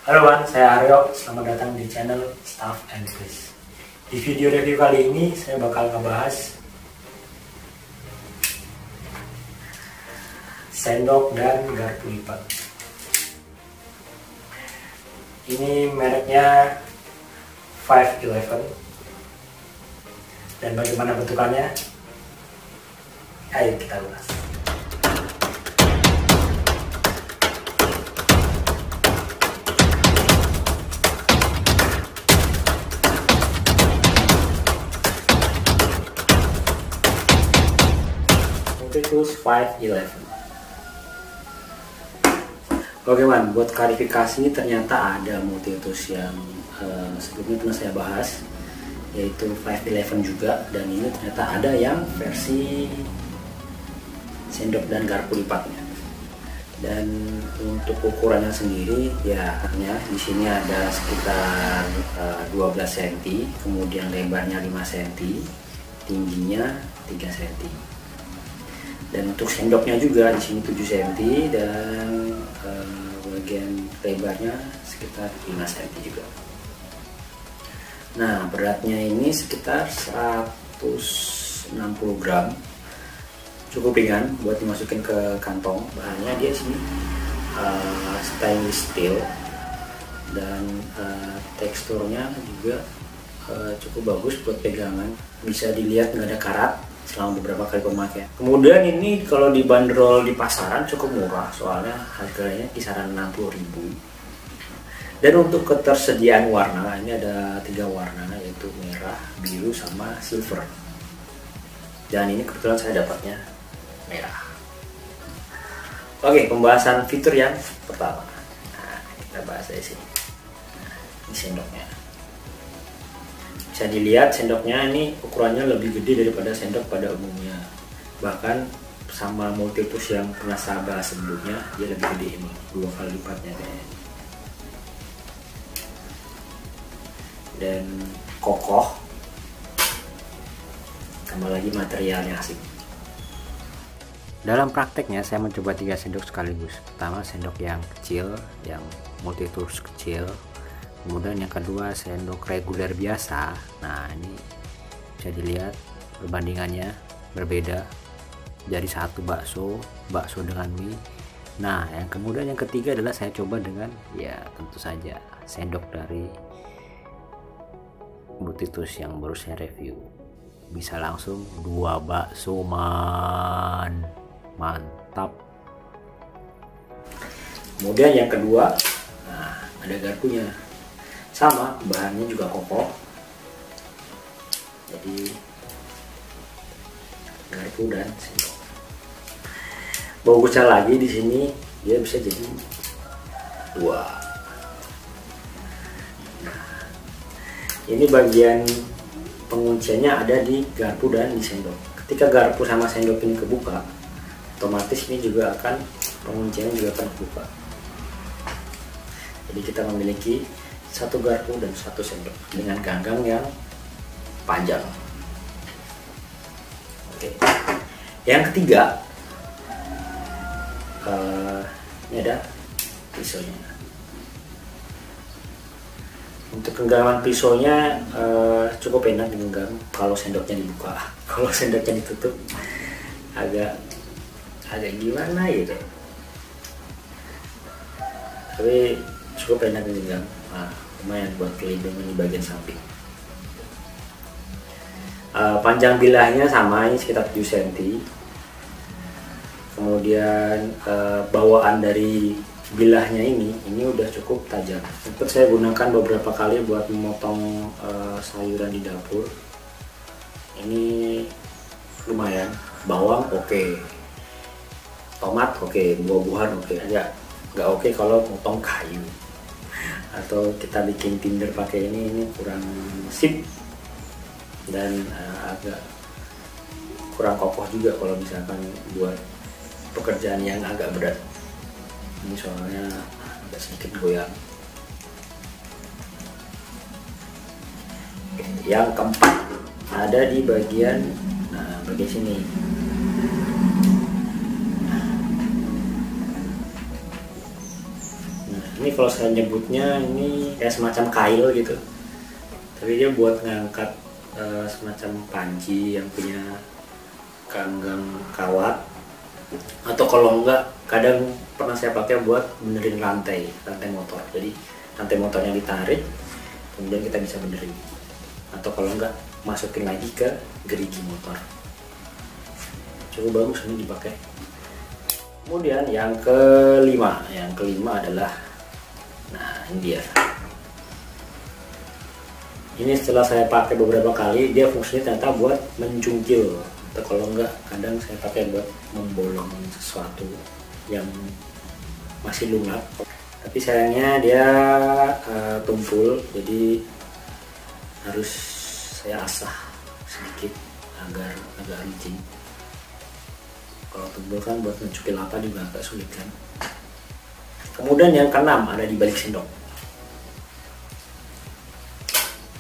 Halo Wan, saya Aryo. Selamat datang di channel Stuff and Quiz. Di video review kali ini saya bakal ngebahas sendok dan garpu lipat. Ini mereknya 511. Dan bagaimana bentukannya? Ayo kita ulas. Multitools 511. Oke Man, buat klarifikasi ternyata ada multitools yang sebelumnya pernah saya bahas, yaitu 511 juga, dan ini ternyata ada yang versi sendok dan garpu lipatnya. Dan untuk ukurannya sendiri ya hanya di sini ada sekitar 12 cm, kemudian lebarnya 5 cm, tingginya 3 cm. Dan untuk sendoknya juga di sini 7 cm dan bagian lebarnya sekitar 5 cm juga. Nah, beratnya ini sekitar 160 gram. Cukup ringan buat dimasukin ke kantong. Bahannya dia sini stainless steel dan teksturnya juga cukup bagus buat pegangan. Bisa dilihat nggak ada karat selama beberapa kali pemakaian. Kemudian ini kalau dibanderol di pasaran cukup murah, soalnya harganya kisaran 60.000. Dan untuk ketersediaan warna, ini ada 3 warna, yaitu merah, biru, sama silver. Dan ini kebetulan saya dapatnya merah. Oke, pembahasan fitur yang pertama. Nah, kita bahas dari sini. Ini sendoknya. Bisa dilihat sendoknya ini ukurannya lebih gede daripada sendok pada umumnya. Bahkan sama multitools yang pernah saya bahas sebelumnya, dia lebih gede ini, 2 kali lipatnya kayaknya. Dan kokoh, tambah lagi materialnya asik. Dalam prakteknya saya mencoba 3 sendok sekaligus. Pertama sendok yang kecil, yang multitools kecil. Kemudian yang kedua sendok reguler biasa. Nah, ini bisa dilihat perbandingannya berbeda. Jadi satu bakso dengan mie. Nah, kemudian yang ketiga adalah saya coba dengan, ya tentu saja, sendok dari multitools yang baru saya review. Bisa langsung 2 bakso man. Mantap. Kemudian yang kedua, nah, ada garpunya. Sama, bahannya juga kokoh. Jadi garpu dan sendok. Bagusnya lagi di sini dia bisa jadi 2. Nah, ini bagian pengunciannya ada di garpu dan di sendok. Ketika garpu sama sendok ini kebuka, otomatis ini juga akan pengunciannya juga akan kebuka. Jadi kita memiliki 1 garpu dan 1 sendok dengan ganggang yang panjang. Oke. Yang ketiga, ini ada pisaunya. Untuk genggaman pisaunya cukup enak digenggam kalau sendoknya dibuka. Kalau sendoknya ditutup agak gimana gitu. Tapi cukup enak digenggam. Nah, lumayan buat pelindungan di bagian samping. Panjang bilahnya sama, ini sekitar 7 cm. Kemudian bawaan dari bilahnya ini udah cukup tajam. Sempat saya gunakan beberapa kali buat memotong sayuran di dapur. Ini lumayan. Bawang oke, tomat oke, buah-buahan oke. Aja nggak oke kalau motong kayu atau kita bikin tinder pakai ini kurang sip, dan agak kurang kokoh juga kalau misalkan buat pekerjaan yang agak berat. Ini soalnya agak sedikit goyang. Yang keempat ada di bagian sini. Ini kalau saya nyebutnya ini kayak semacam kail gitu, tapi dia buat ngangkat semacam panci yang punya ganggang kawat, atau kalau enggak kadang pernah saya pakai buat benerin rantai motor. Jadi rantai motornya ditarik, kemudian kita bisa benerin, atau kalau enggak masukin lagi ke gerigi motor. Cukup bagus ini dipakai. Kemudian yang kelima adalah, nah ini dia. Ini setelah saya pakai beberapa kali, dia fungsinya ternyata buat mencungkil, atau kalau enggak kadang saya pakai buat membolong sesuatu yang masih lunak. Tapi sayangnya dia tumpul, jadi harus saya asah sedikit agar agak licin. Kalau tumpul kan buat mencukil apa juga agak sulit kan. Kemudian yang keenam ada di balik sendok.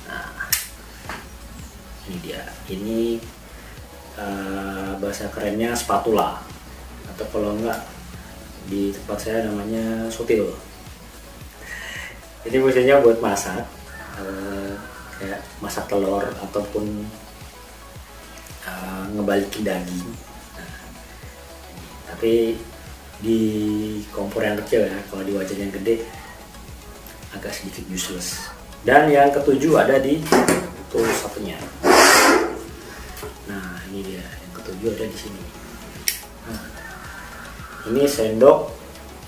Nah, ini dia. Ini bahasa kerennya spatula, atau kalau enggak di tempat saya namanya sutil. Ini fungsinya buat masak, kayak masak telur ataupun ngebalikin daging. Nah, tapi di kompor yang kecil ya, kalau di wajan yang gede agak sedikit useless. Dan yang ketujuh ada di tool satunya. Nah ini dia, yang ketujuh ada di sini. Nah, ini sendok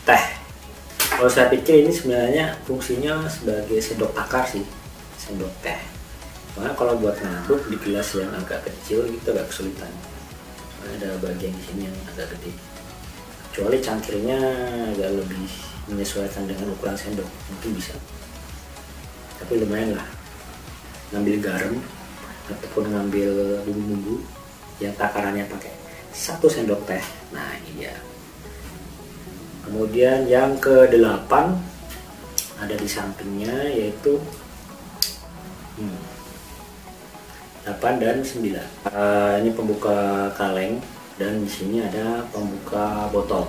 teh. Kalau saya pikir ini sebenarnya fungsinya sebagai sendok takar sih, sendok teh. Karena kalau buat ngaduk di gelas yang agak kecil gitu agak kesulitan. Ada bagian di sini yang agak gede. Kecuali cangkirnya agak lebih menyesuaikan dengan ukuran sendok, mungkin bisa. Tapi lumayan lah. Ngambil garam ataupun ngambil bumbu-bumbu yang takarannya pakai 1 sendok teh. Nah ini dia. Kemudian yang ke-8 ada di sampingnya, yaitu 8 dan 9. Ini pembuka kaleng, dan di sini ada pembuka botol.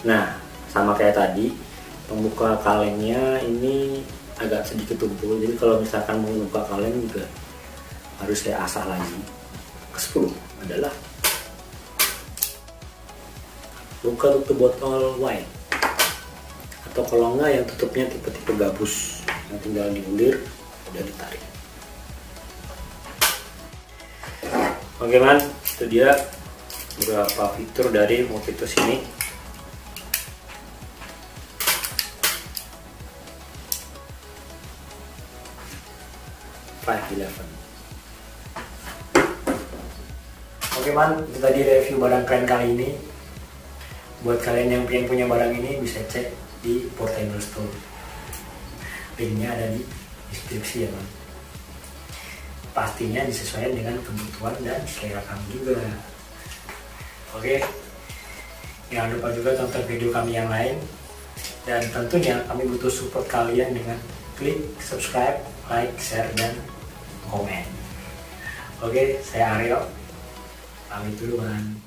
Nah, sama kayak tadi, pembuka kalengnya ini agak sedikit tumpul. Jadi kalau misalkan mau membuka kaleng juga harus saya asah lagi. Ke-10 adalah buka tutup botol wine, atau kalau enggak yang tutupnya tipe-tipe gabus yang tinggal diulir udah ditarik. Oke man, itu dia beberapa fitur dari Movitus ini. Oke man, itu tadi review barang keren kali ini. Buat kalian yang pengen punya barang ini bisa cek di Portable Store. Linknya ada di deskripsi ya man. Pastinya disesuaikan dengan kebutuhan dan selera kamu juga. Oke, jangan lupa juga tonton video kami yang lain. Dan tentunya kami butuh support kalian dengan klik subscribe, like, share, dan komen. Oke, saya Aryo. Pamit dulu man.